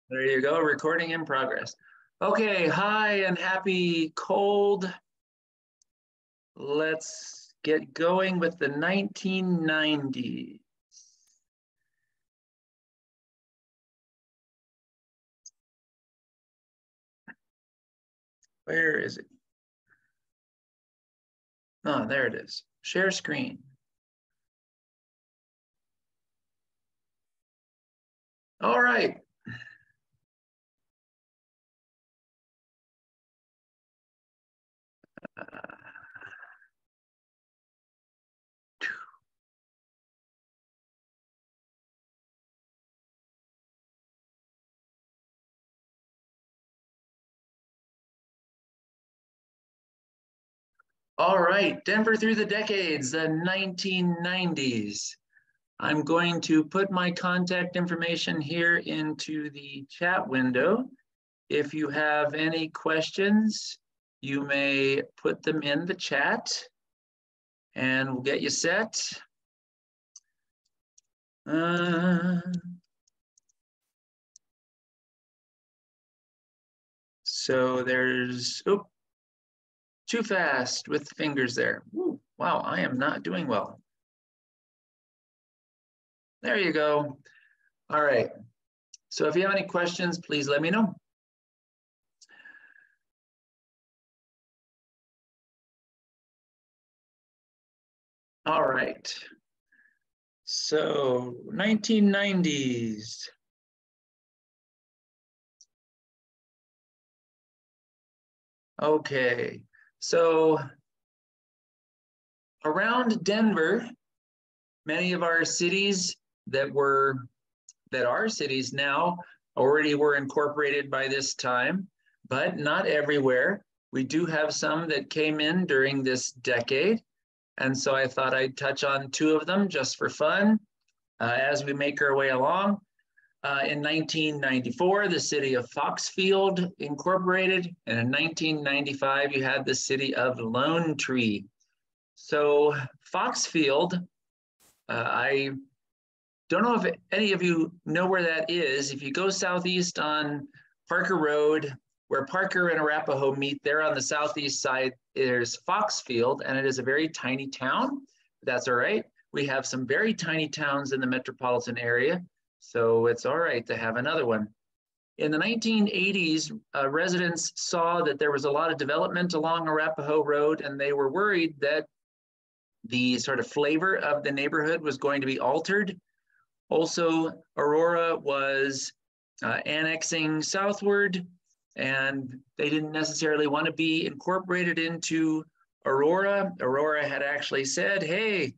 There you go, recording in progress. Okay, hi and happy cold. Let's get going with the 1990s. Where is it? Oh, there it is. Share screen. All right. All right, Denver through the decades, the 1990s. I'm going to put my contact information here into the chat window. If you have any questions, you may put them in the chat and we'll get you set. So there's, oh, too fast with fingers there. Ooh, wow, I am not doing well. There you go. All right. So if you have any questions, please let me know. All right. So 1990s. Okay. So around Denver, many of our cities that are cities now already were incorporated by this time, but not everywhere. We do have some that came in during this decade. And so I thought I'd touch on two of them just for fun as we make our way along. In 1994, the city of Foxfield incorporated, and in 1995, you had the city of Lone Tree. So Foxfield, I don't know if any of you know where that is. If you go southeast on Parker Road, where Parker and Arapahoe meet, there on the southeast side, there's Foxfield, and it is a very tiny town. That's all right. We have some very tiny towns in the metropolitan area, so it's all right to have another one. In the 1980s, residents saw that there was a lot of development along Arapahoe Road, and they were worried that the sort of flavor of the neighborhood was going to be altered. Also, Aurora was annexing southward, and they didn't necessarily want to be incorporated into Aurora. Aurora had actually said, hey,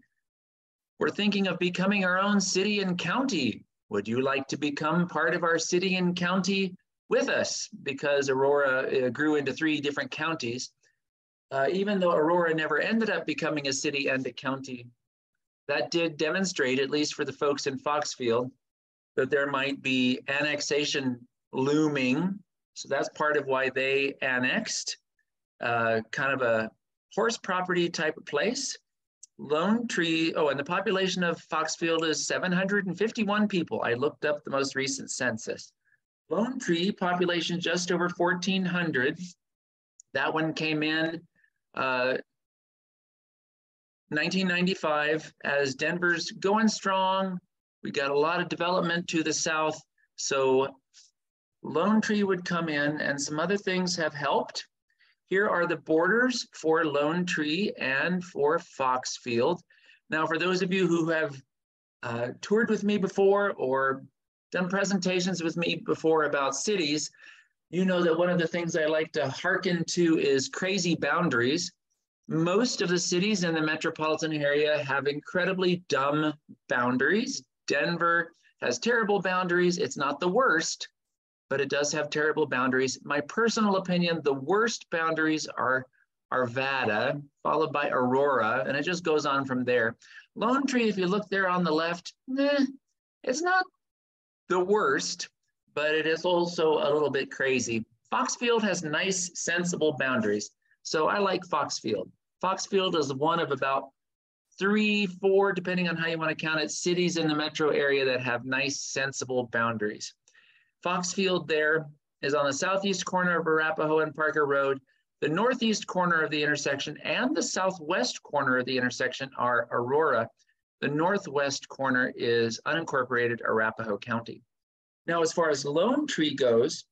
we're thinking of becoming our own city and county. Would you like to become part of our city and county with us? Because Aurora grew into 3 different counties. Even though Aurora never ended up becoming a city and a county, that did demonstrate, at least for the folks in Foxfield, that there might be annexation looming. So that's part of why they annexed, kind of a horse property type of place. Lone Tree, oh, and the population of Foxfield is 751 people. I looked up the most recent census. Lone Tree population just over 1,400. That one came in 1995 as Denver's going strong. We got a lot of development to the south. So Lone Tree would come in, and some other things have helped. Here are the borders for Lone Tree and for Foxfield. Now, for those of you who have toured with me before or done presentations with me before about cities, you know that one of the things I like to hearken to is crazy boundaries. Most of the cities in the metropolitan area have incredibly dumb boundaries. Denver has terrible boundaries. It's not the worst, but it does have terrible boundaries. My personal opinion, the worst boundaries are Arvada, followed by Aurora, and it just goes on from there. Lone Tree, if you look there on the left, it's not the worst, but it is also a little bit crazy. Foxfield has nice, sensible boundaries. So I like Foxfield. Foxfield is one of about 3, 4, depending on how you want to count it, cities in the metro area that have nice, sensible boundaries. Foxfield there is on the southeast corner of Arapahoe and Parker Road. The northeast corner of the intersection and the southwest corner of the intersection are Aurora. The northwest corner is unincorporated Arapahoe County. Now, as far as Lone Tree goes,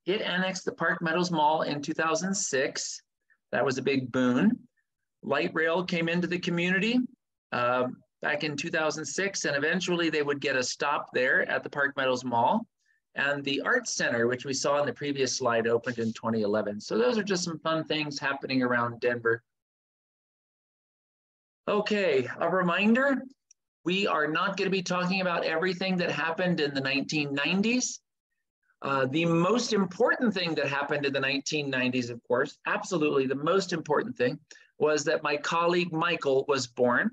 it annexed the Park Meadows Mall in 2006. That was a big boon. Light rail came into the community back in 2006, and eventually they would get a stop there at the Park Meadows Mall. And the Arts Center, which we saw in the previous slide, opened in 2011. So those are just some fun things happening around Denver. Okay, a reminder, we are not going to be talking about everything that happened in the 1990s. The most important thing that happened in the 1990s, of course, absolutely the most important thing, was that my colleague Michael was born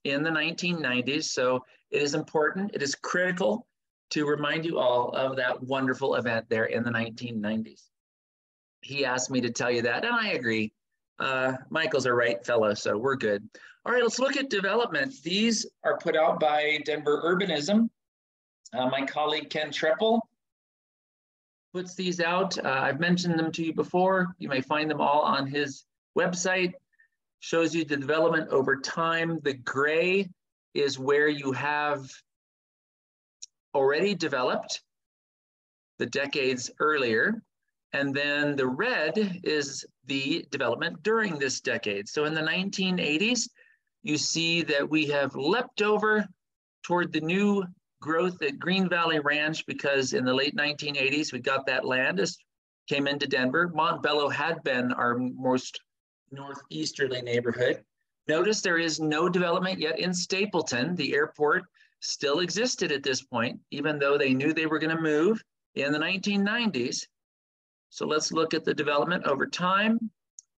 in the 1990s. So it is important, it is critical to remind you all of that wonderful event there in the 1990s. He asked me to tell you that, and I agree. Michael's a right fellow, so we're good. All right, let's look at development. These are put out by Denver Urbanism. My colleague Ken Treppel puts these out. I've mentioned them to you before. You may find them all on his website. Shows you the development over time. The gray is where you have already developed the decades earlier. And then the red is the development during this decade. So in the 1980s, you see that we have leapt over toward the new growth at Green Valley Ranch, because in the late 1980s, we got that land, came into Denver. Montbello had been our most northeasterly neighborhood. Notice there is no development yet in Stapleton. The airport still existed at this point, even though they knew they were going to move in the 1990s. So let's look at the development over time.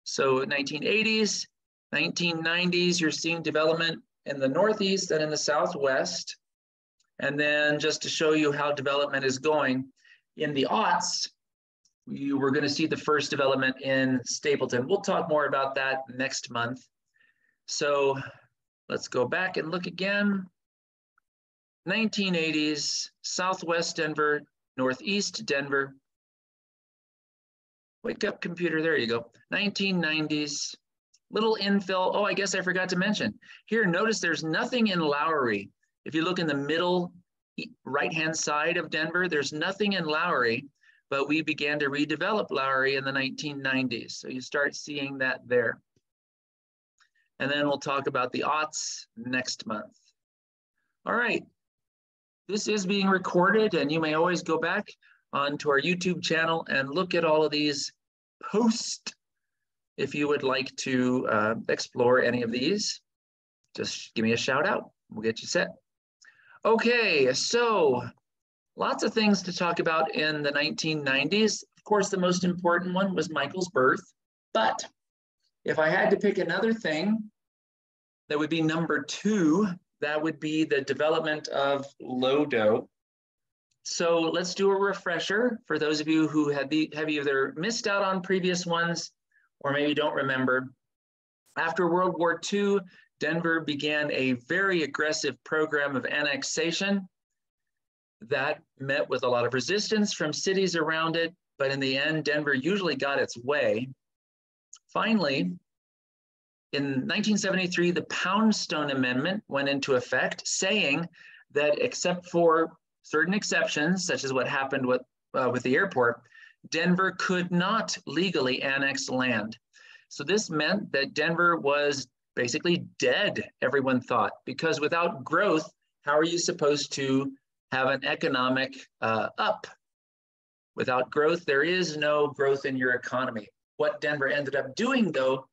So 1980s, 1990s, you're seeing development in the Northeast and in the Southwest. And then just to show you how development is going, in the aughts, you were going to see the first development in Stapleton. We'll talk more about that next month. So let's go back and look again. 1980s, Southwest Denver, Northeast Denver. Wake up, computer, there you go. 1990s, little infill. Oh, I guess I forgot to mention. Here, notice there's nothing in Lowry. If you look in the middle right-hand side of Denver, there's nothing in Lowry, but we began to redevelop Lowry in the 1990s. So you start seeing that there. And then we'll talk about the aughts next month. All right, this is being recorded, and you may always go back onto our YouTube channel and look at all of these posts if you would like to explore any of these. Just give me a shout out. We'll get you set. Okay, so lots of things to talk about in the 1990s. Of course, the most important one was Michael's birth. But if I had to pick another thing, that would be number 2. That would be the development of Lodo. So let's do a refresher for those of you who have either missed out on previous ones or maybe don't remember. After World War II, Denver began a very aggressive program of annexation that met with a lot of resistance from cities around it, but in the end, Denver usually got its way. Finally, in 1973, the Poundstone Amendment went into effect, saying that except for certain exceptions, such as what happened with the airport, Denver could not legally annex land. So this meant that Denver was basically dead, everyone thought, because without growth, how are you supposed to have an economic up? Without growth, there is no growth in your economy. What Denver ended up doing, though,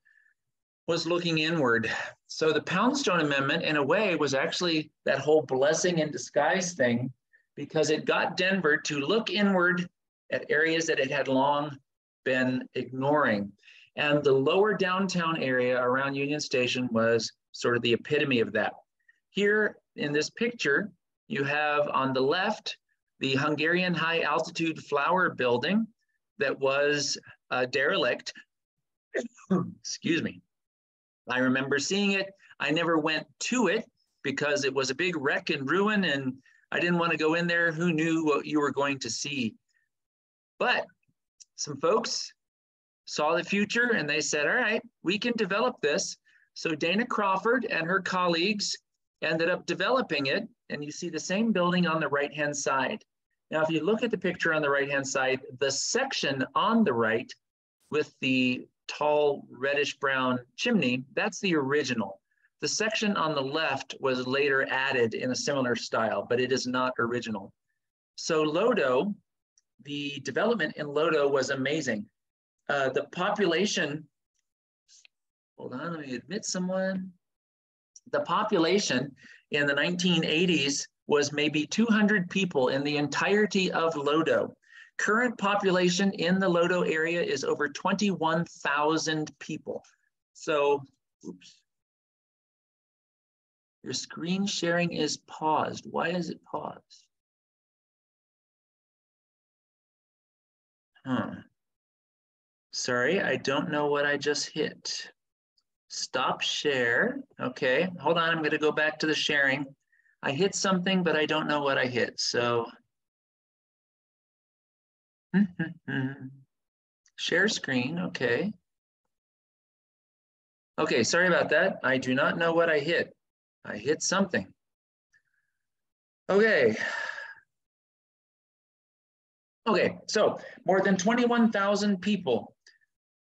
was looking inward. So the Poundstone Amendment, in a way, was actually that whole blessing in disguise thing, because it got Denver to look inward at areas that it had long been ignoring. And the lower downtown area around Union Station was sort of the epitome of that. Here in this picture, you have on the left, the Hungarian High Altitude Flower Building that was derelict. Excuse me. I remember seeing it. I never went to it because it was a big wreck and ruin, and I didn't want to go in there. Who knew what you were going to see? But some folks saw the future and they said, all right, we can develop this. So Dana Crawford and her colleagues ended up developing it. And you see the same building on the right-hand side. Now, if you look at the picture on the right-hand side, the section on the right with the tall reddish brown chimney, that's the original. The section on the left was later added in a similar style, but it is not original. So Lodo, the development in Lodo was amazing. The population, hold on, let me admit someone. The population in the 1980s was maybe 200 people in the entirety of Lodo. Current population in the Lodo area is over 21,000 people. So, oops. Your screen sharing is paused. Why is it paused? Sorry, I don't know what I just hit. Stop share. Okay, hold on. I'm going to go back to the sharing. I hit something, but I don't know what I hit. So, share screen. Okay. Okay, sorry about that. I do not know what I hit. I hit something. Okay. Okay, so more than 21,000 people.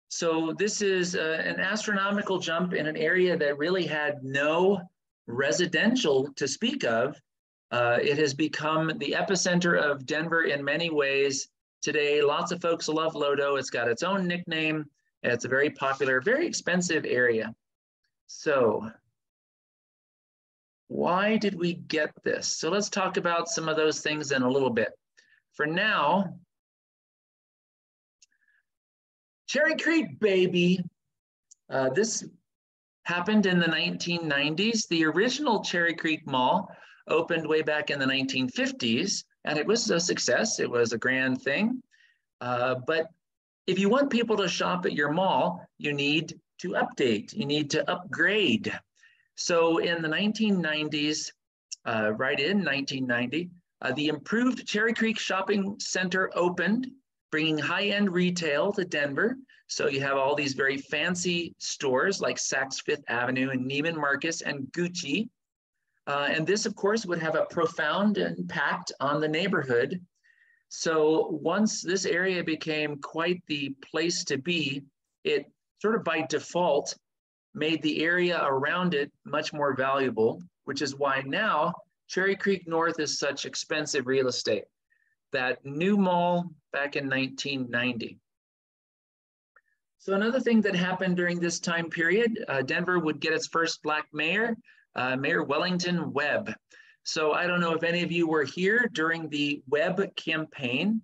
So this is an astronomical jump in an area that really had no residential to speak of. It has become the epicenter of Denver in many ways today. Lots of folks love Lodo. It's got its own nickname. And it's a very popular, very expensive area. So why did we get this? So let's talk about some of those things in a little bit. For now, Cherry Creek, baby. This happened in the 1990s. The original Cherry Creek Mall opened way back in the 1950s, and it was a success. It was a grand thing. But if you want people to shop at your mall, you need to update. You need to upgrade. So in the 1990s, right in 1990, the improved Cherry Creek Shopping Center opened, bringing high-end retail to Denver. So you have all these very fancy stores like Saks Fifth Avenue and Neiman Marcus and Gucci. And this, of course, would have a profound impact on the neighborhood. So once this area became quite the place to be, it sort of by default made the area around it much more valuable, which is why now Cherry Creek North is such expensive real estate. That new mall back in 1990. So another thing that happened during this time period, Denver would get its first Black mayor, Mayor Wellington Webb. So I don't know if any of you were here during the Webb campaign.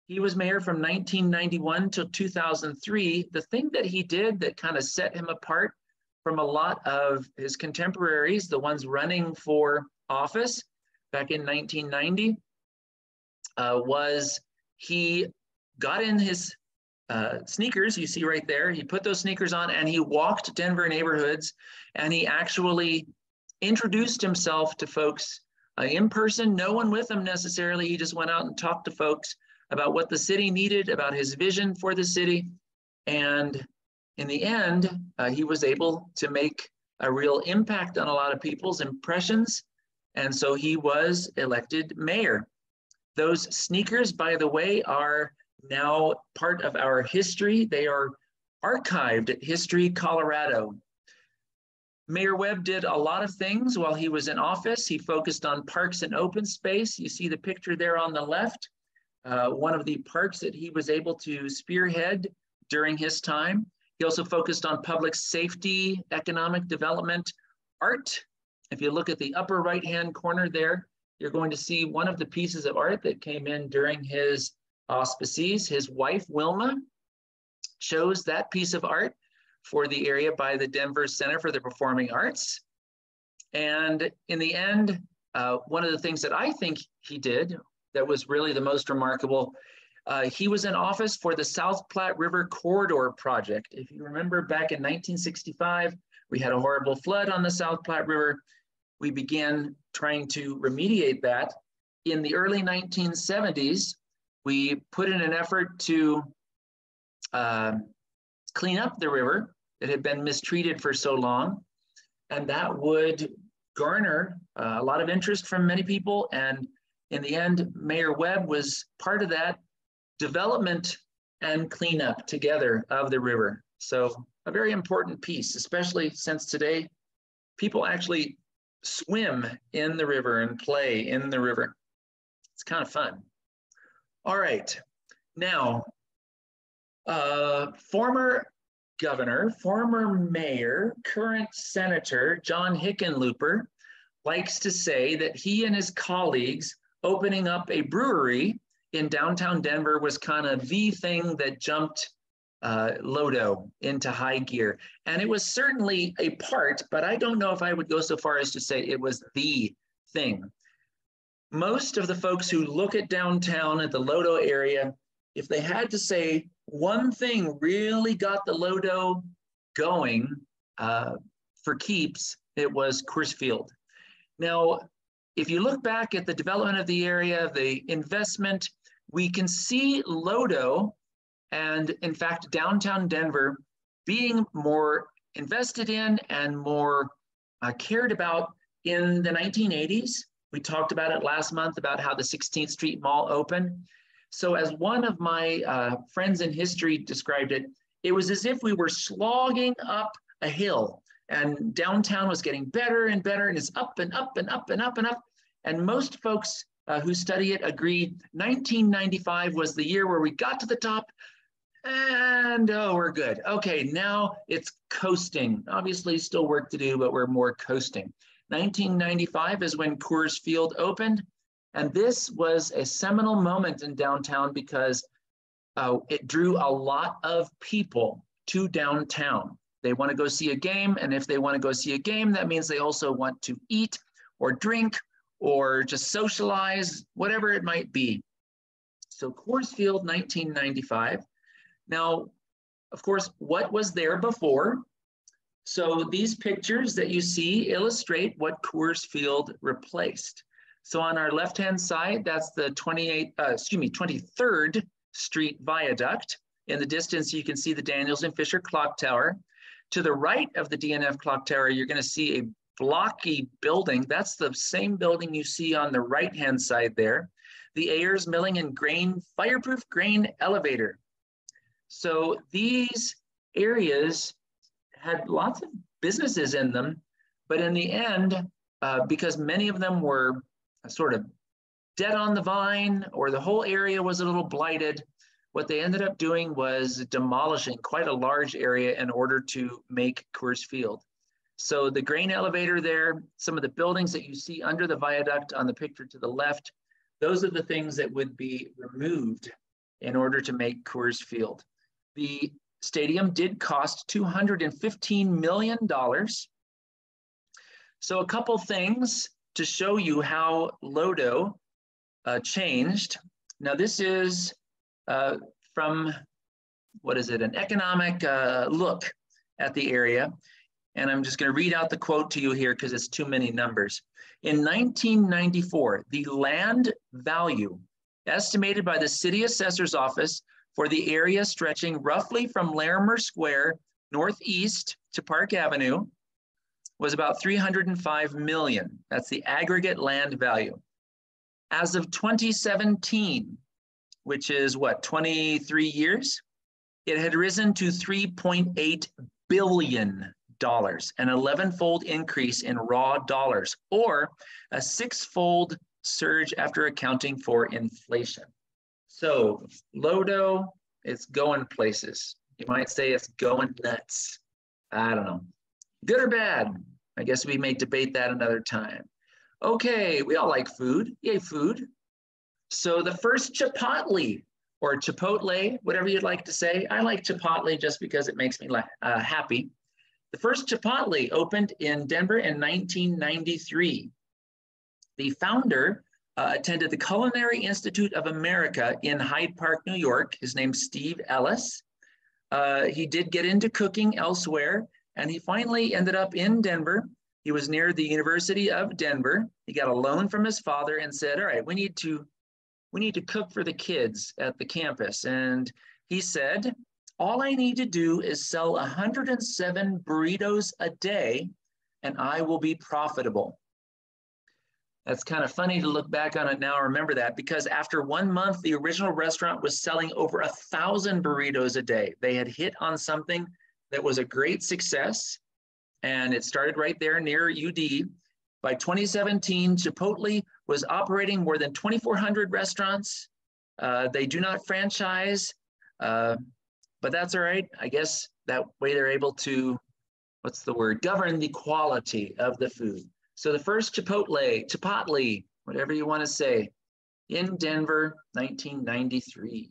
He was mayor from 1991 till 2003. The thing that he did that kind of set him apart from a lot of his contemporaries, the ones running for office back in 1990, was he got in his sneakers, you see right there, he put those sneakers on and he walked Denver neighborhoods and he actually introduced himself to folks in person, no one with him necessarily. He just went out and talked to folks about what the city needed, about his vision for the city. And in the end, he was able to make a real impact on a lot of people's impressions. And so he was elected mayor. Those sneakers, by the way, are now part of our history. They are archived at History Colorado. Mayor Webb did a lot of things while he was in office. He focused on parks and open space. You see the picture there on the left, one of the parks that he was able to spearhead during his time. He also focused on public safety, economic development, art. If you look at the upper right-hand corner there, you're going to see one of the pieces of art that came in during his auspices. His wife, Wilma, chose that piece of art for the area by the Denver Center for the Performing Arts. And in the end, one of the things that I think he did that was really the most remarkable, he was in office for the South Platte River Corridor Project. If you remember back in 1965, we had a horrible flood on the South Platte River. We began trying to remediate that. in the early 1970s, we put in an effort to clean up the river that had been mistreated for so long. And that would garner a lot of interest from many people. And in the end, Mayor Webb was part of that development and cleanup together of the river. So a very important piece, especially since today, people actually swim in the river and play in the river. It's kind of fun. All right, now, former governor, former mayor, current senator, John Hickenlooper, likes to say that he and his colleagues opening up a brewery in downtown Denver was kind of the thing that jumped Lodo into high gear. And it was certainly a part, but I don't know if I would go so far as to say it was the thing. Most of the folks who look at downtown at the Lodo area, if they had to say one thing really got the Lodo going for keeps, it was Coors Field. Now, if you look back at the development of the area, the investment, we can see Lodo and, in fact, downtown Denver being more invested in and more cared about in the 1980s. We talked about it last month about how the 16th Street Mall opened. So as one of my friends in history described it, it was as if we were slogging up a hill and downtown was getting better and better, and it's up and up and up and up and up. And most folks who study it agree 1995 was the year where we got to the top and oh, we're good. Okay, now it's coasting. Obviously still work to do, but we're more coasting. 1995 is when Coors Field opened. And this was a seminal moment in downtown because it drew a lot of people to downtown. They want to go see a game. And if they want to go see a game, that means they also want to eat or drink or just socialize, whatever it might be. So Coors Field, 1995. Now, of course, what was there before? So these pictures that you see illustrate what Coors Field replaced. So on our left-hand side, that's the 23rd Street Viaduct. In the distance, you can see the Daniels and Fisher Clock Tower. To the right of the DNF Clock Tower, you're going to see a blocky building. That's the same building you see on the right-hand side there. The Ayers Milling and Grain Fireproof Grain Elevator. So these areas had lots of businesses in them, but in the end, because many of them were sort of dead on the vine or the whole area was a little blighted, what they ended up doing was demolishing quite a large area in order to make Coors Field. So the grain elevator there, some of the buildings that you see under the viaduct on the picture to the left, those are the things that would be removed in order to make Coors Field. The stadium did cost $215 million. So a couple things to show you how Lodo changed. Now this is from, what is it, an economic look at the area. And I'm just going to read out the quote to you here because it's too many numbers. In 1994, the land value estimated by the city assessor's office for the area stretching roughly from Larimer Square northeast to Park Avenue was about $305 million. That's the aggregate land value. As of 2017, which is what, 23 years? It had risen to $3.8 billion, an 11-fold increase in raw dollars, or a 6-fold surge after accounting for inflation. So Lodo, it's going places. You might say it's going nuts. I don't know. Good or bad? I guess we may debate that another time. Okay, we all like food. Yay, food. So the first Chipotle, or Chipotle, whatever you'd like to say. I like Chipotle just because it makes me happy. The first Chipotle opened in Denver in 1993. The founder attended the Culinary Institute of America in Hyde Park, New York. His name's Steve Ellis. He did get into cooking elsewhere, and he finally ended up in Denver He was near the University of Denver. He got a loan from his father and said, all right, we need to cook for the kids at the campus. And he said, all I need to do is sell 107 burritos a day and I will be profitable. That's kind of funny to look back on it now, remember that, because after 1 month, the original restaurant was selling over 1,000 burritos a day. They had hit on something that was a great success, and it started right there near UD. By 2017, Chipotle was operating more than 2,400 restaurants. They do not franchise, but that's all right. I guess that way they're able to, govern the quality of the food. So the first Chipotle, whatever you want to say, in Denver, 1993.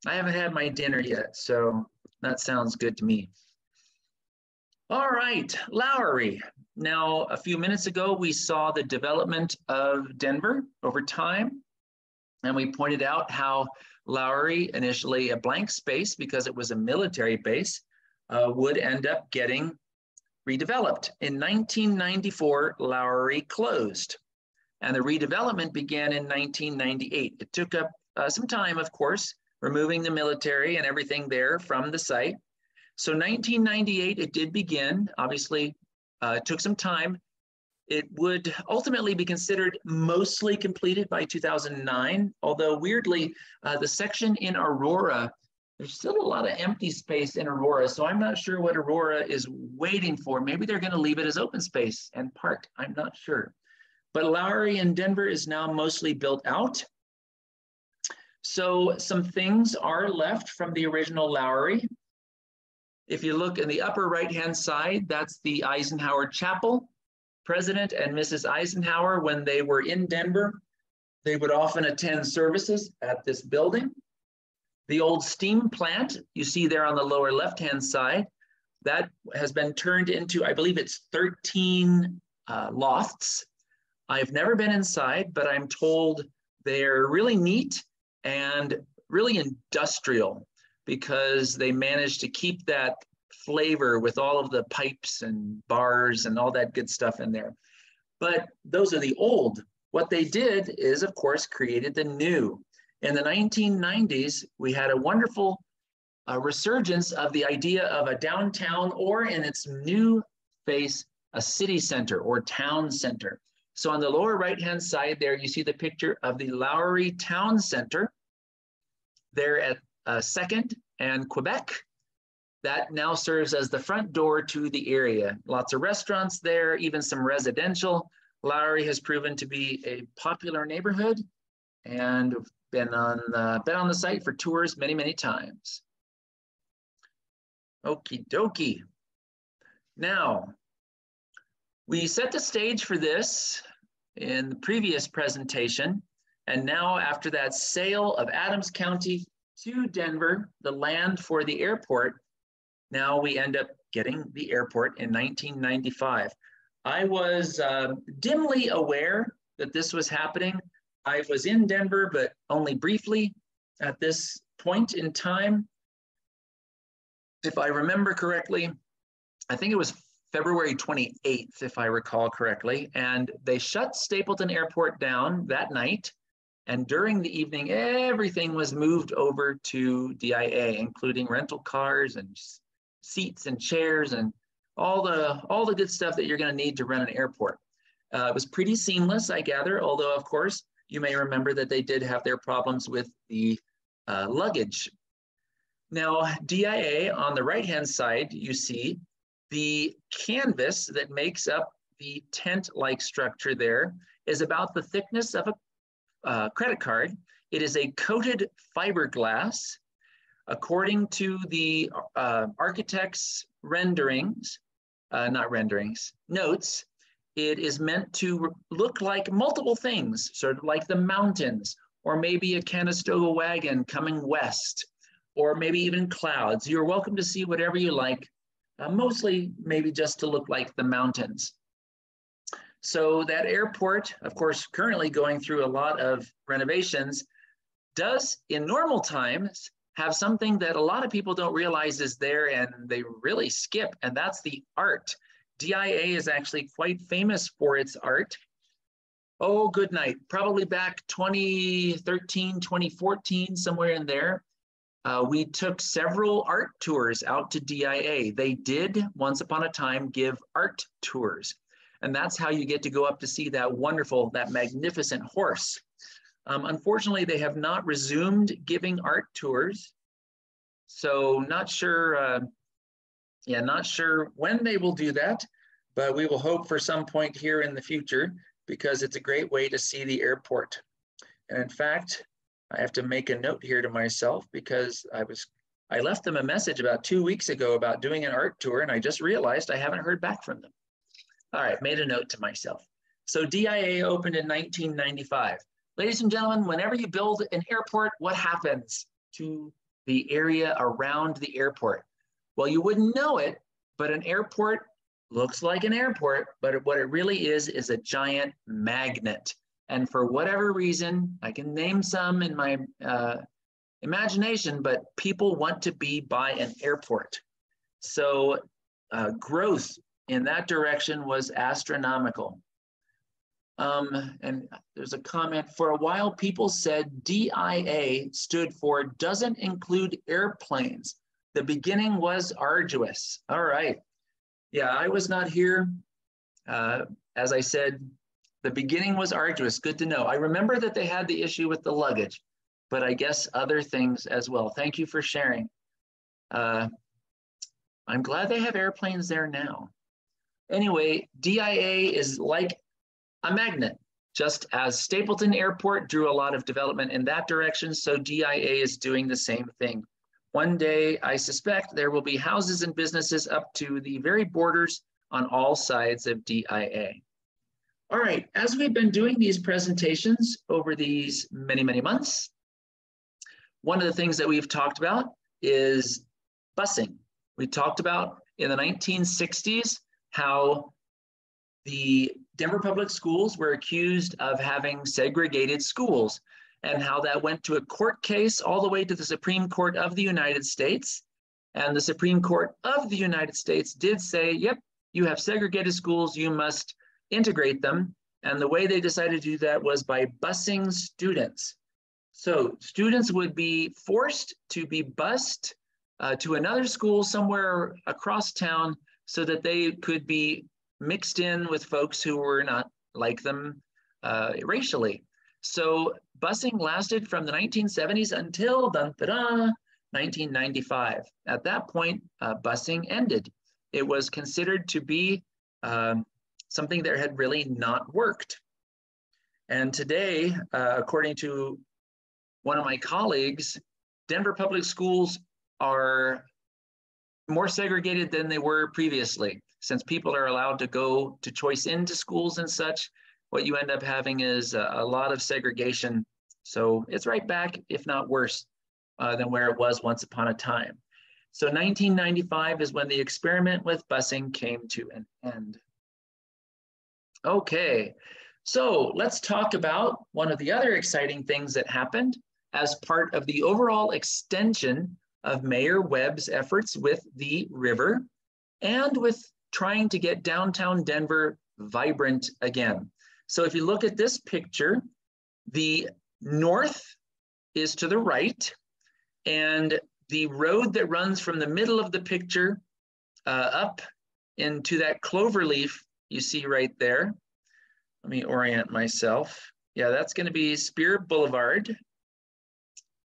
I haven't had my dinner yet, so that sounds good to me. All right, Lowry. Now, a few minutes ago, we saw the development of Denver over time, and we pointed out how Lowry, initially a blank space because it was a military base, would end up getting redeveloped. In 1994, Lowry closed, and the redevelopment began in 1998. It took up some time, of course, removing the military and everything there from the site. So 1998, it did begin. Obviously, it took some time. It would ultimately be considered mostly completed by 2009, although weirdly, the section in Aurora, there's still a lot of empty space in Aurora, so I'm not sure what Aurora is waiting for. Maybe they're going to leave it as open space and park. I'm not sure. But Lowry in Denver is now mostly built out. So some things are left from the original Lowry. If you look in the upper right-hand side, that's the Eisenhower Chapel. President and Mrs. Eisenhower, when they were in Denver, they would often attend services at this building. The old steam plant you see there on the lower left-hand side, that has been turned into, I believe it's 13 lofts. I've never been inside, but I'm told they're really neat and really industrial because they managed to keep that flavor with all of the pipes and bars and all that good stuff in there. But those are the old. What they did is, of course, created the new. In the 1990s, we had a wonderful resurgence of the idea of a downtown, or in its new face, a city center or town center. So on the lower right-hand side there, you see the picture of the Lowry Town Center there at 2nd and Quebec. That now serves as the front door to the area. Lots of restaurants there, even some residential. Lowry has proven to be a popular neighborhood and been on the site for tours many, many times. Okie dokie. Now, we set the stage for this in the previous presentation, and now after that sale of Adams County to Denver, the land for the airport, now we end up getting the airport in 1995. I was dimly aware that this was happening. I was in Denver, but only briefly at this point in time. If I remember correctly, I think it was February 28th, if I recall correctly, and they shut Stapleton Airport down that night. And during the evening, everything was moved over to DIA, including rental cars and seats and chairs and all the good stuff that you're going to need to run an airport. It was pretty seamless, I gather, although, of course, you may remember that they did have their problems with the luggage. Now, DIA, on the right-hand side, you see the canvas that makes up the tent-like structure there is about the thickness of a credit card. It is a coated fiberglass. According to the architect's notes, it is meant to look like multiple things, sort of like the mountains, or maybe a Conestoga wagon coming west, or maybe even clouds. You're welcome to see whatever you like, mostly maybe just to look like the mountains. So that airport, of course, currently going through a lot of renovations, does in normal times have something that a lot of people don't realize is there and they really skip, and that's the art. DIA is actually quite famous for its art. Oh, good night. Probably back 2013, 2014, somewhere in there. We took several art tours out to DIA. They did, once upon a time, give art tours. And that's how you get to go up to see that wonderful, that magnificent horse. Unfortunately, they have not resumed giving art tours. So not sure, not sure when they will do that, but we will hope for some point here in the future because it's a great way to see the airport. And in fact, I have to make a note here to myself because I left them a message about 2 weeks ago about doing an art tour, and I just realized I haven't heard back from them. All right, made a note to myself. So DIA opened in 1995. Ladies and gentlemen, whenever you build an airport, what happens to the area around the airport? Well, you wouldn't know it, but an airport looks like an airport, but what it really is a giant magnet. And for whatever reason, I can name some in my imagination, but people want to be by an airport. So growth in that direction was astronomical. And there's a comment, for a while people said DIA stood for doesn't include airplanes. The beginning was arduous. All right. Yeah, I was not here. As I said, the beginning was arduous. Good to know. I remember that they had the issue with the luggage, but I guess other things as well. Thank you for sharing. I'm glad they have airplanes there now. Anyway, DIA is like a magnet. Just as Stapleton Airport drew a lot of development in that direction, so DIA is doing the same thing. One day, I suspect there will be houses and businesses up to the very borders on all sides of DIA. All right, as we've been doing these presentations over these many, many months, one of the things that we've talked about is busing. We talked about in the 1960s how the Denver Public Schools were accused of having segregated schools and how that went to a court case all the way to the Supreme Court of the United States. And the Supreme Court of the United States did say, yep, you have segregated schools, you must integrate them. And the way they decided to do that was by busing students. So students would be forced to be bused to another school somewhere across town so that they could be mixed in with folks who were not like them racially. So busing lasted from the 1970s until 1995. At that point, busing ended. It was considered to be something that had really not worked. And today, according to one of my colleagues, Denver Public Schools are more segregated than they were previously. Since people are allowed to go to choice into schools and such, what you end up having is a lot of segregation. So it's right back, if not worse, than where it was once upon a time. So 1995 is when the experiment with busing came to an end. Okay, so let's talk about one of the other exciting things that happened as part of the overall extension of Mayor Webb's efforts with the river and with trying to get downtown Denver vibrant again. So if you look at this picture, the north is to the right, and the road that runs from the middle of the picture up into that clover leaf you see right there. Let me orient myself. Yeah, that's going to be Spear Boulevard.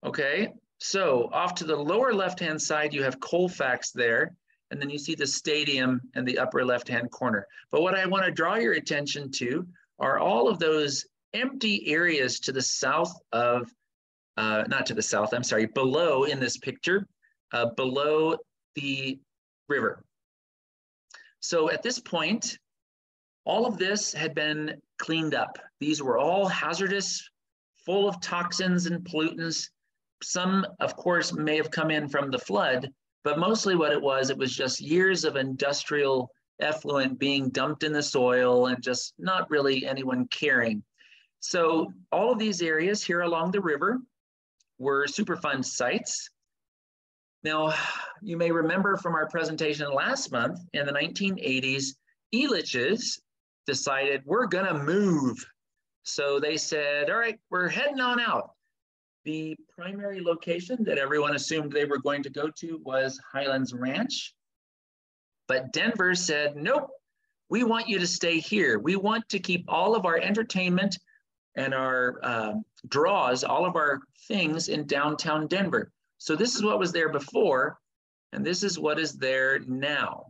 Okay, so off to the lower left-hand side, you have Colfax there, and then you see the stadium in the upper left-hand corner. But what I want to draw your attention to are all of those empty areas to the south of, not to the south, I'm sorry, below in this picture, below the river. So at this point, all of this had been cleaned up. These were all hazardous, full of toxins and pollutants. Some, of course, may have come in from the flood, but mostly what it was just years of industrial effluent being dumped in the soil and just not really anyone caring. So all of these areas here along the river were Superfund sites. Now, you may remember from our presentation last month, in the 1980s, Elitch's decided we're gonna move. So they said, all right, we're heading on out. The primary location that everyone assumed they were going to go to was Highlands Ranch. But Denver said, nope, we want you to stay here. We want to keep all of our entertainment and our draws, all of our things in downtown Denver. So this is what was there before, and this is what is there now.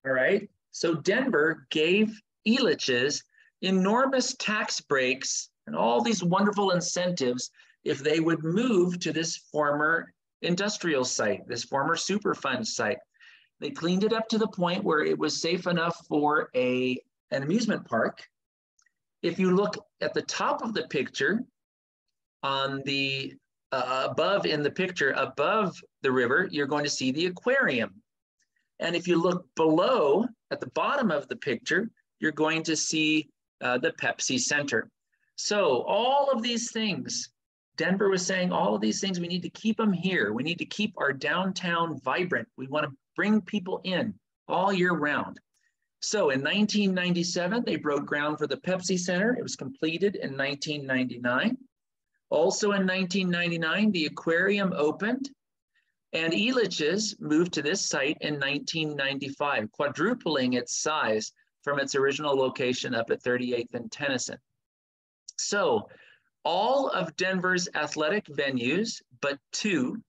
All right. So Denver gave Elitch's enormous tax breaks and all these wonderful incentives if they would move to this former industrial site, this former Superfund site. They cleaned it up to the point where it was safe enough for an amusement park. If you look at the top of the picture, on the above in the picture, above the river, you're going to see the aquarium. And if you look below at the bottom of the picture, you're going to see the Pepsi Center. So all of these things, Denver was saying, all of these things, we need to keep them here. We need to keep our downtown vibrant. We want to bring people in all year round. So in 1997, they broke ground for the Pepsi Center. It was completed in 1999. Also in 1999, the aquarium opened, and Elitch's moved to this site in 1995, quadrupling its size from its original location up at 38th and Tennyson. So all of Denver's athletic venues, but two,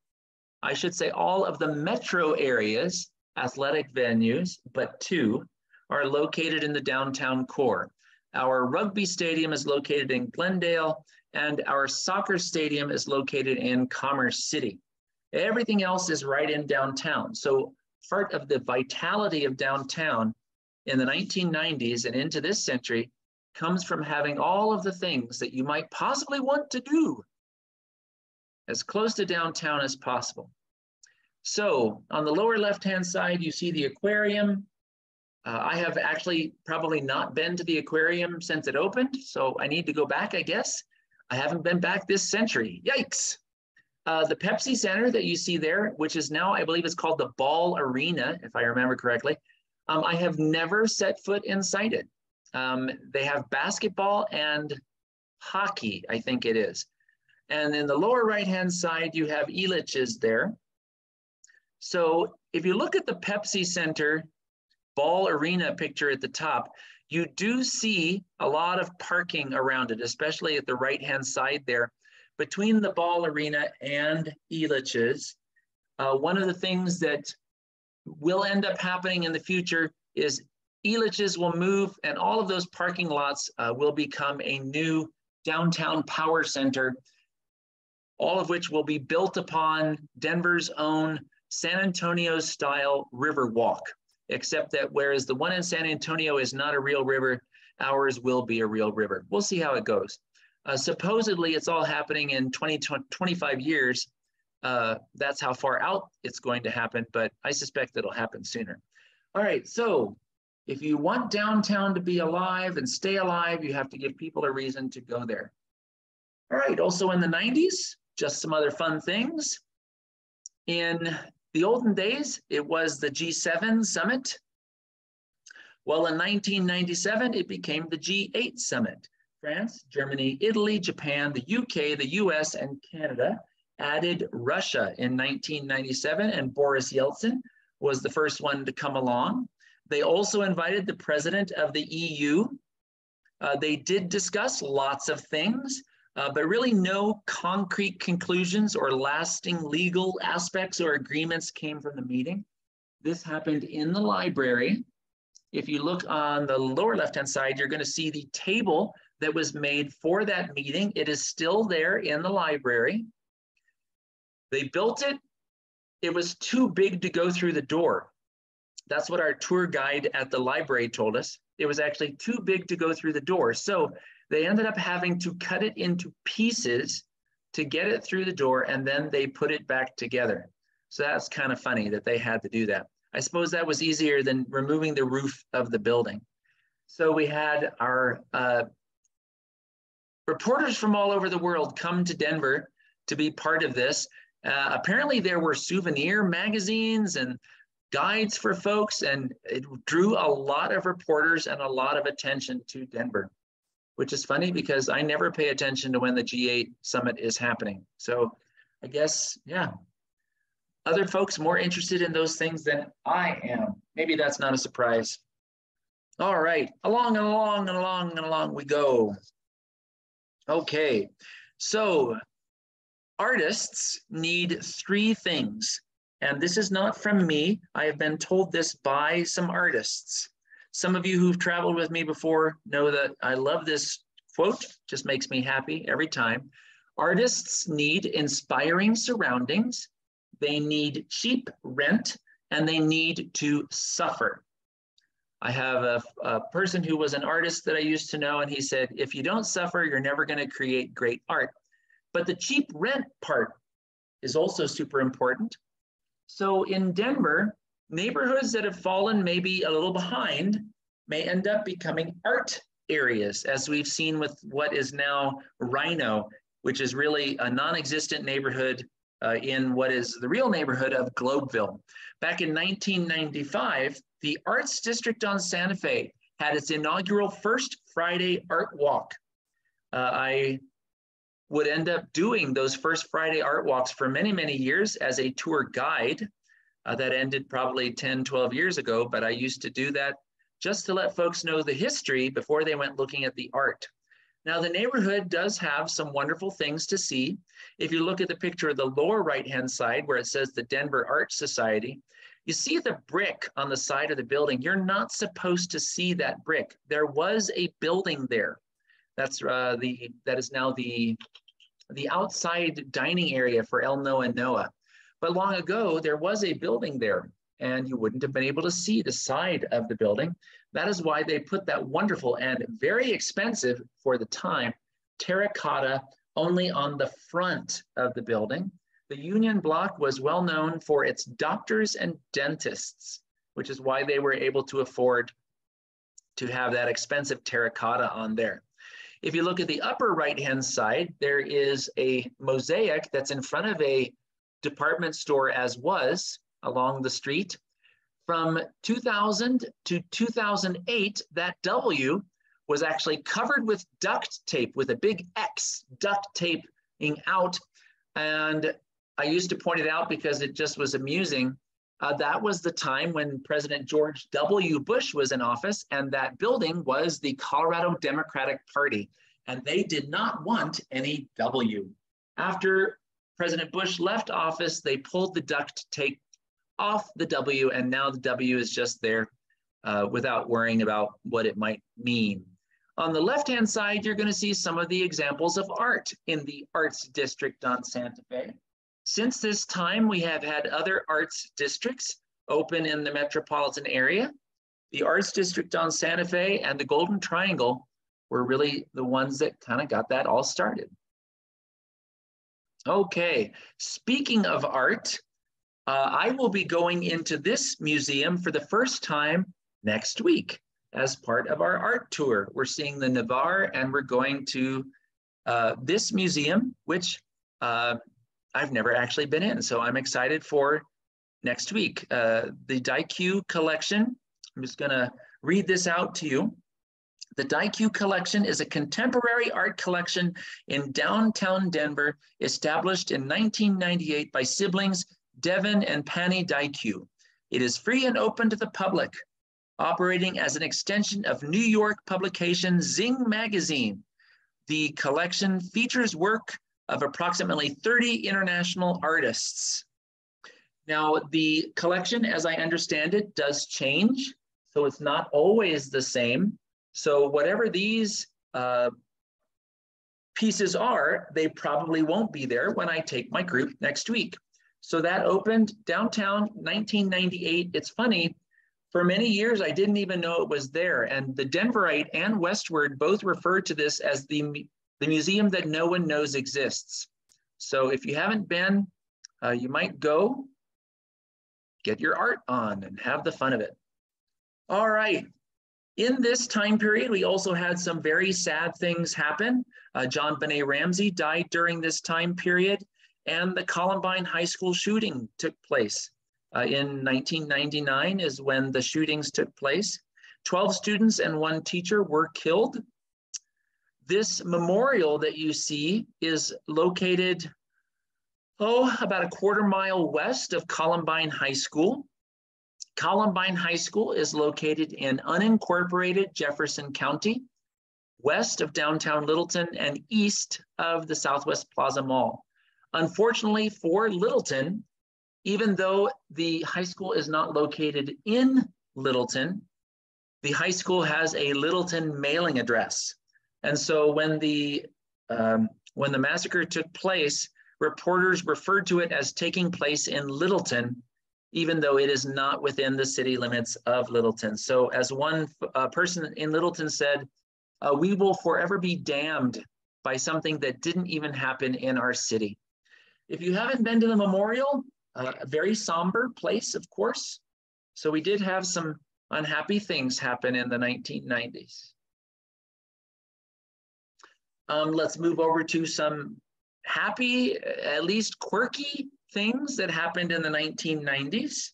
I should say all of the metro areas athletic venues, but two, are located in the downtown core. Our rugby stadium is located in Glendale, and our soccer stadium is located in Commerce City. Everything else is right in downtown. So part of the vitality of downtown in the 1990s and into this century comes from having all of the things that you might possibly want to do as close to downtown as possible. So on the lower left-hand side, you see the aquarium. I have actually probably not been to the aquarium since it opened, so I need to go back, I guess. I haven't been back this century. Yikes. The Pepsi Center that you see there, which is now, I believe it's called the Ball Arena, if I remember correctly. I have never set foot inside it. They have basketball and hockey, I think it is. And in the lower right-hand side, you have Elitch's there. So if you look at the Pepsi Center Ball Arena picture at the top, you do see a lot of parking around it, especially at the right-hand side there. Between the Ball Arena and Elitch's, one of the things that will end up happening in the future is Elitch's will move and all of those parking lots will become a new downtown power center, all of which will be built upon Denver's own San Antonio style river walk, except that whereas the one in San Antonio is not a real river, ours will be a real river. We'll see how it goes. Supposedly it's all happening in 25 years. That's how far out it's going to happen, but I suspect it'll happen sooner. All right, so if you want downtown to be alive and stay alive, you have to give people a reason to go there. All right, also in the 90s, just some other fun things. In the olden days, it was the G7 summit. Well, in 1997, it became the G8 summit. France, Germany, Italy, Japan, the UK, the US, and Canada added Russia in 1997, and Boris Yeltsin was the first one to come along. They also invited the president of the EU. They did discuss lots of things, but really no concrete conclusions or lasting legal aspects or agreements came from the meeting. This happened in the library. If you look on the lower left-hand side, you're going to see the table that was made for that meeting. It is still there in the library. They built it. It was too big to go through the door. That's what our tour guide at the library told us. It was actually too big to go through the door. So they ended up having to cut it into pieces to get it through the door, and then they put it back together. So that's kind of funny that they had to do that. I suppose that was easier than removing the roof of the building. So we had our reporters from all over the world come to Denver to be part of this. Apparently there were souvenir magazines and guides for folks, and it drew a lot of reporters and a lot of attention to Denver, which is funny because I never pay attention to when the G8 summit is happening. So I guess, yeah, other folks more interested in those things than I am. Maybe that's not a surprise. All right, along and along and along and along we go. Okay, so artists need three things. And this is not from me. I have been told this by some artists. Some of you who've traveled with me before know that I love this quote, just makes me happy every time. Artists need inspiring surroundings, they need cheap rent, and they need to suffer. I have a person who was an artist that I used to know, and he said, if you don't suffer, you're never going to create great art. But the cheap rent part is also super important. So in Denver, neighborhoods that have fallen maybe a little behind may end up becoming art areas, as we've seen with what is now RiNo, which is really a non-existent neighborhood in what is the real neighborhood of Globeville. Back in 1995, the Arts District on Santa Fe had its inaugural First Friday Art Walk. I would end up doing those First Friday art walks for many, many years as a tour guide. That ended probably 10, 12 years ago, but I used to do that just to let folks know the history before they went looking at the art. Now, the neighborhood does have some wonderful things to see. If you look at the picture of the lower right-hand side where it says the Denver Art Society, you see the brick on the side of the building. You're not supposed to see that brick. There was a building there. That is now the outside dining area for El Noa Noa. But long ago, there was a building there, and you wouldn't have been able to see the side of the building. That is why they put that wonderful and very expensive for the time terracotta only on the front of the building. The Union Block was well known for its doctors and dentists, which is why they were able to afford to have that expensive terracotta on there. If you look at the upper right-hand side, there is a mosaic that's in front of a department store as was along the street. From 2000 to 2008, that W was actually covered with duct tape, with a big X, duct taping out. And I used to point it out because it just was amusing. That was the time when President George W. Bush was in office, and that building was the Colorado Democratic Party, and they did not want any W. After President Bush left office, they pulled the duct tape off the W, and now the W is just there without worrying about what it might mean. On the left-hand side, you're going to see some of the examples of art in the Arts District on Santa Fe. Since this time, we have had other arts districts open in the metropolitan area. The Arts District on Santa Fe and the Golden Triangle were really the ones that kind of got that all started. Okay, speaking of art, I will be going into this museum for the first time next week as part of our art tour. We're seeing the Navarre, and we're going to this museum, which I've never actually been in, so I'm excited for next week. The Daiku collection, I'm just gonna read this out to you. The Daiku collection is a contemporary art collection in downtown Denver, established in 1998 by siblings Devin and Pani Daiku. It is free and open to the public, operating as an extension of New York publication Zing Magazine. The collection features work of approximately 30 international artists. Now, the collection, as I understand it, does change, so it's not always the same. So whatever these pieces are, they probably won't be there when I take my group next week. So that opened downtown 1998. It's funny, for many years, I didn't even know it was there. And the Denverite and Westward both refer to this as the museum that no one knows exists. So if you haven't been, you might go, get your art on and have the fun of it. All right. In this time period, we also had some very sad things happen. JonBenet Ramsey died during this time period, and the Columbine High School shooting took place. In 1999 is when the shootings took place. 12 students and 1 teacher were killed. This memorial that you see is located, about a quarter-mile west of Columbine High School. Columbine High School is located in unincorporated Jefferson County, west of downtown Littleton and east of the Southwest Plaza Mall. Unfortunately for Littleton, even though the high school is not located in Littleton, the high school has a Littleton mailing address. And so when the massacre took place, reporters referred to it as taking place in Littleton, even though it is not within the city limits of Littleton. So as one person in Littleton said, we will forever be damned by something that didn't even happen in our city. If you haven't been to the memorial, a very somber place, of course. So we did have some unhappy things happen in the 1990s. Let's move over to some happy, at least quirky things that happened in the 1990s.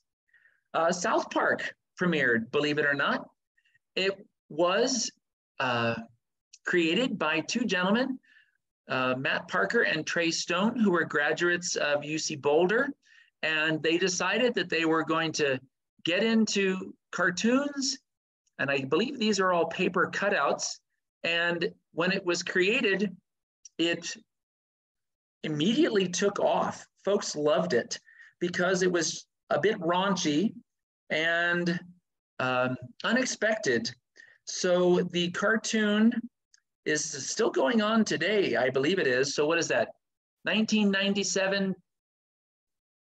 South Park premiered, believe it or not. It was created by 2 gentlemen, Matt Parker and Trey Stone, who were graduates of UC Boulder. And they decided that they were going to get into cartoons. And I believe these are all paper cutouts. And when it was created, it immediately took off. Folks loved it because it was a bit raunchy and unexpected. So the cartoon is still going on today, I believe it is. So what is that, 1997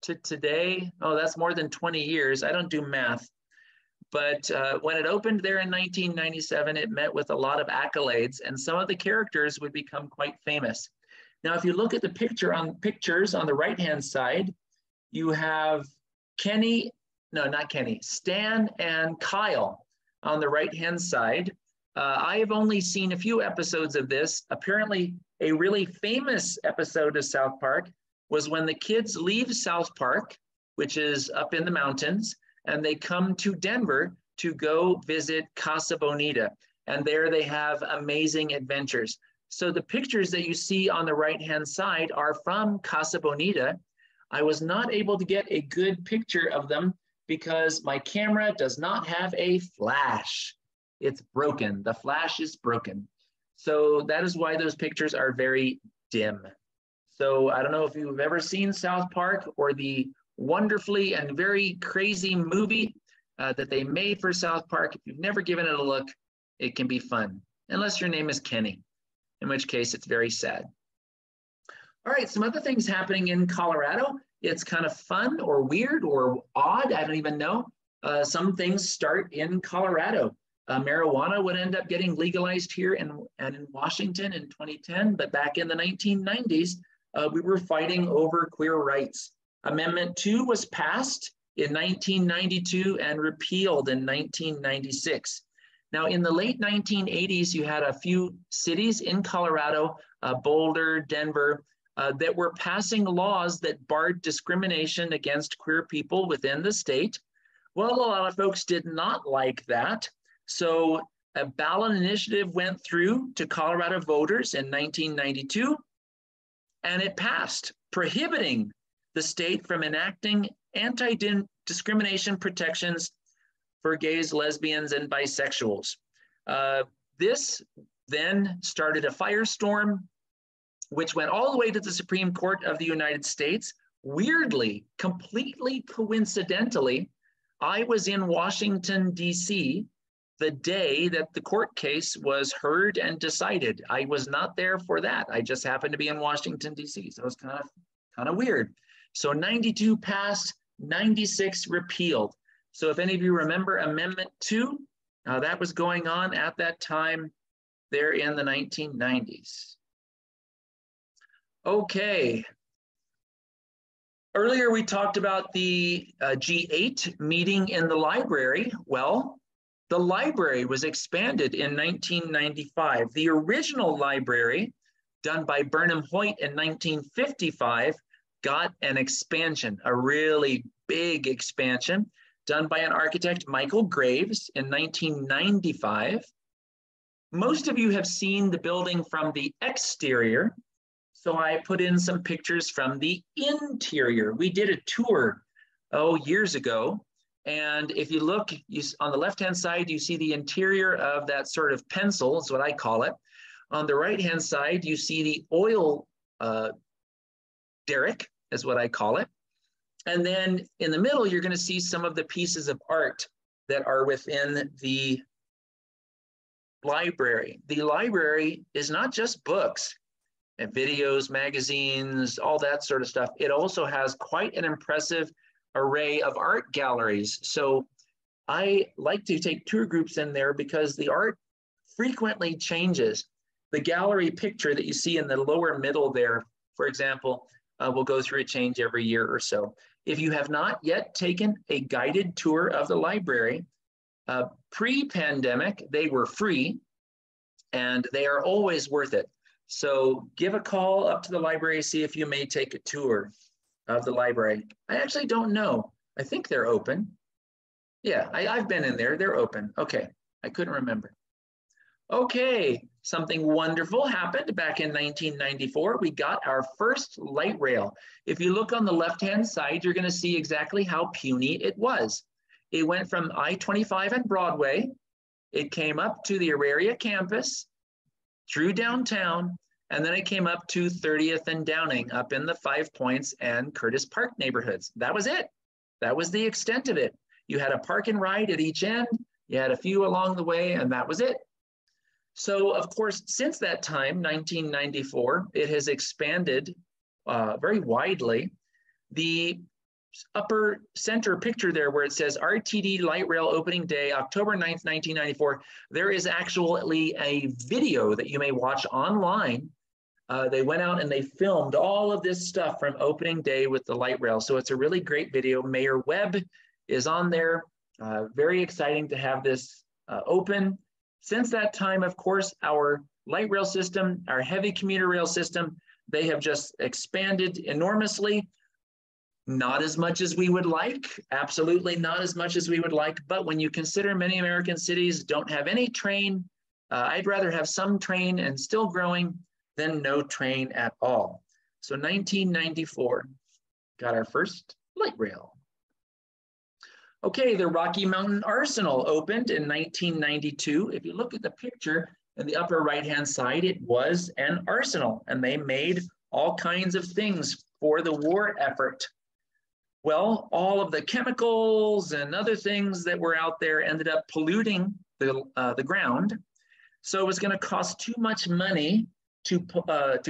to today? Oh, that's more than 20 years. I don't do math. But when it opened there in 1997, it met with a lot of accolades, and some of the characters would become quite famous. Now, if you look at the pictures on the right-hand side, you have Stan and Kyle on the right-hand side. I have only seen a few episodes of this. Apparently, a really famous episode of South Park was when the kids leave South Park, which is up in the mountains, and they come to Denver to go visit Casa Bonita. And there they have amazing adventures. So the pictures that you see on the right-hand side are from Casa Bonita. I was not able to get a good picture of them because my camera does not have a flash. It's broken. The flash is broken. So that is why those pictures are very dim. So I don't know if you've ever seen South Park or the wonderfully and very crazy movie that they made for South Park. If you've never given it a look, it can be fun, unless your name is Kenny, in which case it's very sad. All right, some other things happening in Colorado. It's kind of fun or weird or odd, I don't even know. Some things start in Colorado. Marijuana would end up getting legalized here in Washington in 2010, but back in the 1990s, we were fighting over queer rights. Amendment 2 was passed in 1992 and repealed in 1996. Now, in the late 1980s, you had a few cities in Colorado, Boulder, Denver, that were passing laws that barred discrimination against queer people within the state. Well, a lot of folks did not like that. So a ballot initiative went through to Colorado voters in 1992, and it passed, prohibiting the state from enacting anti-discrimination protections for gays, lesbians, and bisexuals. This then started a firestorm, which went all the way to the Supreme Court of the United States. Weirdly, completely coincidentally, I was in Washington, D.C. the day that the court case was heard and decided. I was not there for that. I just happened to be in Washington, D.C. So it was kind of weird. So 92 passed, 96 repealed. So if any of you remember Amendment 2, that was going on at that time there in the 1990s. Okay. Earlier we talked about the G8 meeting in the library. Well, the library was expanded in 1995. The original library, done by Burnham Hoyt in 1955, got an expansion, a really big expansion done by an architect, Michael Graves, in 1995. Most of you have seen the building from the exterior, so I put in some pictures from the interior. We did a tour, years ago, and if you look on the left-hand side, you see the interior of that sort of pencil, is what I call it. On the right-hand side, you see the oil derrick, is what I call it. And then in the middle, you're going to see some of the pieces of art that are within the library. The library is not just books and videos, magazines, all that sort of stuff. It also has quite an impressive array of art galleries. So I like to take tour groups in there because the art frequently changes. The gallery picture that you see in the lower middle there, for example, will go through a change every year or so. If you have not yet taken a guided tour of the library, pre-pandemic, they were free and they are always worth it. So give a call up to the library, see if you may take a tour of the library. I actually don't know. I think they're open. Yeah, I've been in there. They're open. Okay, I couldn't remember. Okay, something wonderful happened back in 1994. We got our first light rail. If you look on the left-hand side, you're going to see exactly how puny it was. It went from I-25 and Broadway. It came up to the Auraria campus, through downtown, and then it came up to 30th and Downing, up in the Five Points and Curtis Park neighborhoods. That was it. That was the extent of it. You had a park and ride at each end. You had a few along the way, and that was it. So, of course, since that time, 1994, it has expanded very widely. The upper center picture there where it says RTD Light Rail Opening Day, October 9th, 1994, there is actually a video that you may watch online. They went out and they filmed all of this stuff from opening day with the light rail. So it's a really great video. Mayor Webb is on there. Very exciting to have this open. Since that time, of course, our light rail system, our heavy commuter rail system, they have just expanded enormously. Not as much as we would like, absolutely not as much as we would like, but when you consider many American cities don't have any train, I'd rather have some train and still growing than no train at all. So 1994, got our first light rail. Okay, the Rocky Mountain Arsenal opened in 1992. If you look at the picture in the upper right-hand side, it was an arsenal, and they made all kinds of things for the war effort. Well, all of the chemicals and other things that were out there ended up polluting the ground. So it was going to cost too much money to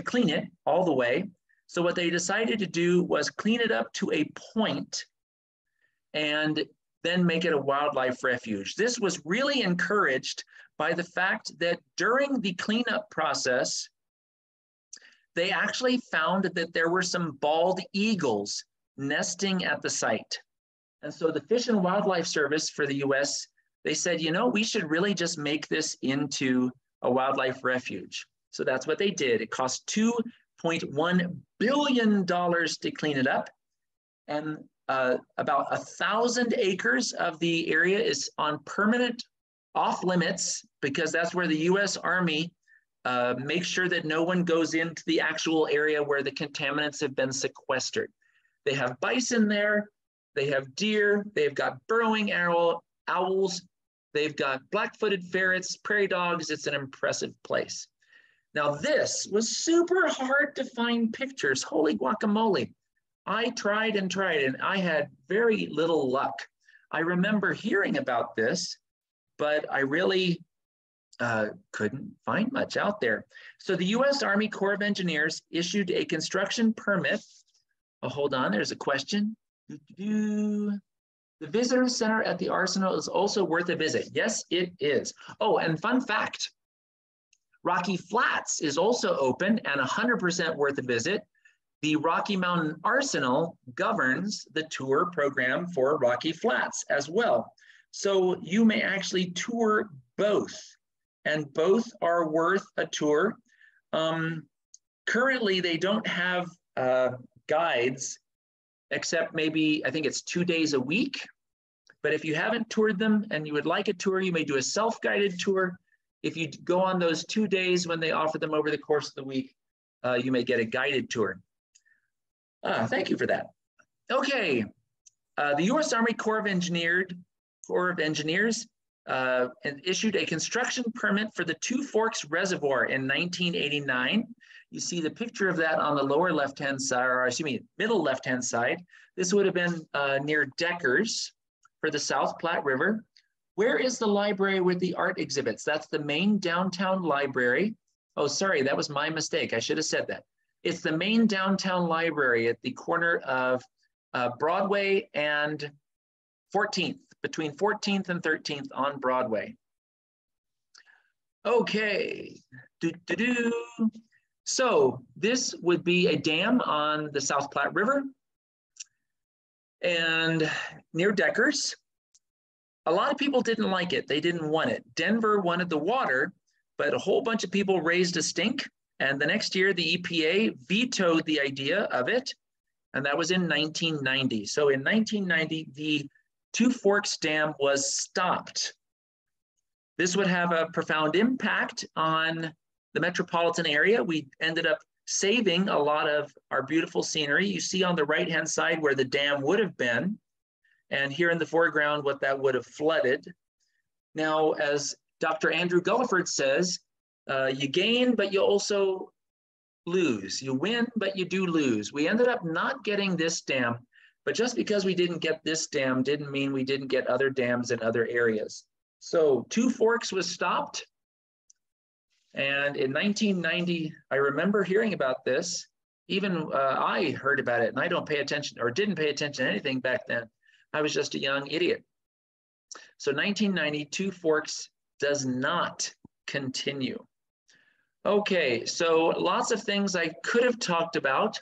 clean it all the way. So what they decided to do was clean it up to a point and then make it a wildlife refuge. This was really encouraged by the fact that during the cleanup process, they actually found that there were some bald eagles nesting at the site. And so the Fish and Wildlife Service for the US, they said, you know, we should really just make this into a wildlife refuge. So that's what they did. It cost $2.1 billion to clean it up. And about 1,000 acres of the area is on permanent off limits because that's where the US Army makes sure that no one goes into the actual area where the contaminants have been sequestered. They have bison there, they have deer, they've got burrowing owls, they've got black-footed ferrets, prairie dogs. It's an impressive place. Now this was super hard to find pictures. Holy guacamole. I tried and I had very little luck. I remember hearing about this, but I really couldn't find much out there. So the US Army Corps of Engineers issued a construction permit. Oh, hold on, there's a question. The visitor center at the Arsenal is also worth a visit. Yes, it is. Oh, and fun fact, Rocky Flats is also open and 100% worth a visit. The Rocky Mountain Arsenal governs the tour program for Rocky Flats as well. So you may actually tour both, and both are worth a tour. Currently, they don't have guides except maybe, I think it's 2 days a week. But if you haven't toured them and you would like a tour, you may do a self-guided tour. If you go on those 2 days when they offer them over the course of the week, you may get a guided tour. Thank you for that. Okay, the U.S. Army Corps of Engineers issued a construction permit for the Two Forks Reservoir in 1989. You see the picture of that on the lower left-hand side, or excuse me, middle left-hand side. This would have been near Deckers for the South Platte River. Where is the library with the art exhibits? That's the main downtown library. Oh, sorry, that was my mistake. I should have said that. It's the main downtown library at the corner of Broadway and 14th, between 14th and 13th on Broadway. Okay, So this would be a dam on the South Platte River and near Deckers. A lot of people didn't like it. They didn't want it. Denver wanted the water, but a whole bunch of people raised a stink. And the next year, the EPA vetoed the idea of it. And that was in 1990. So in 1990, the Two Forks Dam was stopped. This would have a profound impact on the metropolitan area. We ended up saving a lot of our beautiful scenery. You see on the right-hand side where the dam would have been, and here in the foreground, what that would have flooded. Now, as Dr. Andrew Gulliford says, you gain, but you also lose. You win, but you do lose. We ended up not getting this dam, but just because we didn't get this dam didn't mean we didn't get other dams in other areas. So Two Forks was stopped. And in 1990, I remember hearing about this. Even I heard about it, and I don't pay attention or didn't pay attention to anything back then. I was just a young idiot. So 1990, Two Forks does not continue. Okay, so lots of things I could have talked about.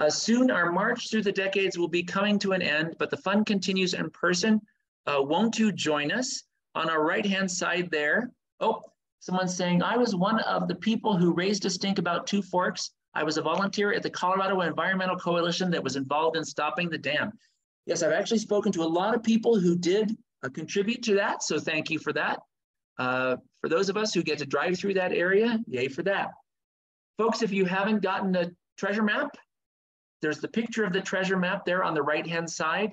Soon our march through the decades will be coming to an end, but the fun continues in person. Won't you join us? On our right-hand side there, oh, someone's saying, I was one of the people who raised a stink about Two Forks. I was a volunteer at the Colorado Environmental Coalition that was involved in stopping the dam. Yes, I've actually spoken to a lot of people who did contribute to that, so thank you for that. For those of us who get to drive through that area, yay for that. Folks, if you haven't gotten a treasure map, there's the picture of the treasure map there on the right-hand side.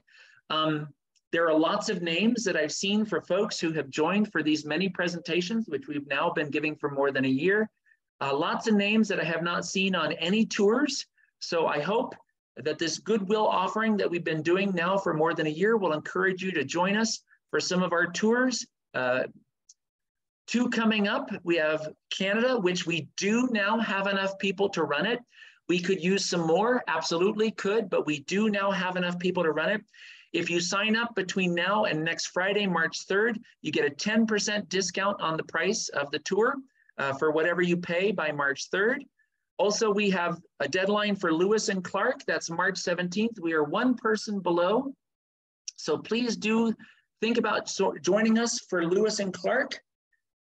There are lots of names that I've seen for folks who have joined for these many presentations, which we've now been giving for more than a year. Lots of names that I have not seen on any tours. So I hope that this goodwill offering that we've been doing now for more than a year will encourage you to join us for some of our tours. Two coming up, we have Canada, which we do now have enough people to run it. We could use some more, absolutely could, but we do now have enough people to run it. If you sign up between now and next Friday, March 3rd, you get a 10% discount on the price of the tour for whatever you pay by March 3rd. Also, we have a deadline for Lewis and Clark. That's March 17th. We are one person below. So please do think about joining us for Lewis and Clark.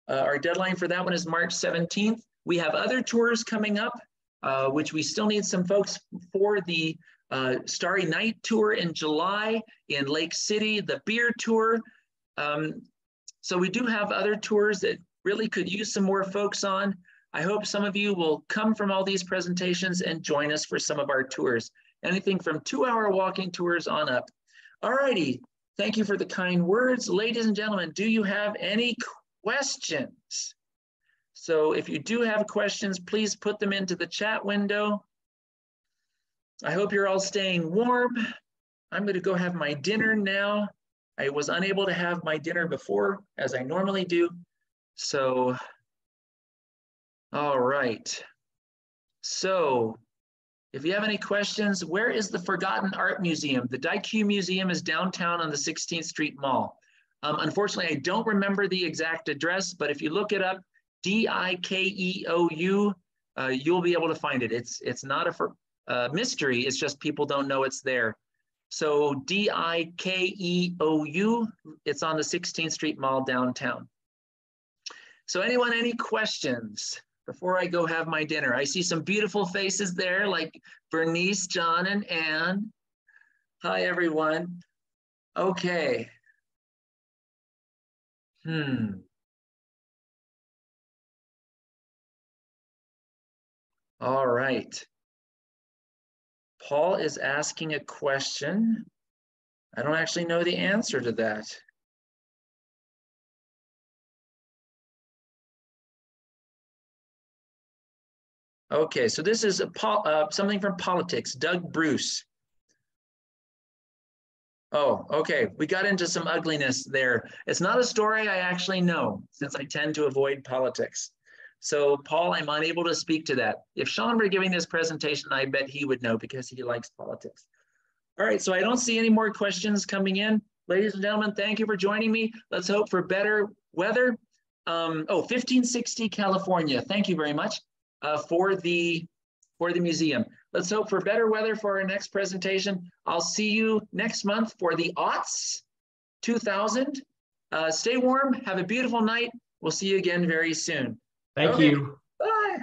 Our deadline for that one is March 17th. We have other tours coming up, which we still need some folks for the Starry Night Tour in July in Lake City, the beer tour. So we do have other tours that really could use some more folks on. I hope some of you will come from all these presentations and join us for some of our tours. Anything from 2-hour walking tours on up. All righty, thank you for the kind words. Ladies and gentlemen, do you have any questions? So if you do have questions, please put them into the chat window. I hope you're all staying warm. I'm going to go have my dinner now. I was unable to have my dinner before, as I normally do. So, all right. So, if you have any questions, where is the Forgotten Art Museum? The Dikeau Museum is downtown on the 16th Street Mall. Unfortunately, I don't remember the exact address, but if you look it up, D-I-K-E-O-U, you'll be able to find it. It's not a mystery, it's just people don't know it's there. So D-I-K-E-O-U, it's on the 16th Street Mall downtown. So anyone, any questions before I go have my dinner? I see some beautiful faces there like Bernice, John, and Anne. Hi, everyone. Okay. All right. Paul is asking a question. I don't actually know the answer to that. Okay, so this is something from politics. Doug Bruce. Oh, okay. We got into some ugliness there. It's not a story I actually know, since I tend to avoid politics. So, Paul, I'm unable to speak to that. If Sean were giving this presentation, I bet he would know because he likes politics. All right, so I don't see any more questions coming in. Ladies and gentlemen, thank you for joining me. Let's hope for better weather. 1560 California. Thank you very much for the museum. Let's hope for better weather for our next presentation. I'll see you next month for the aughts 2000. Stay warm. Have a beautiful night. We'll see you again very soon. Thank you. Bye.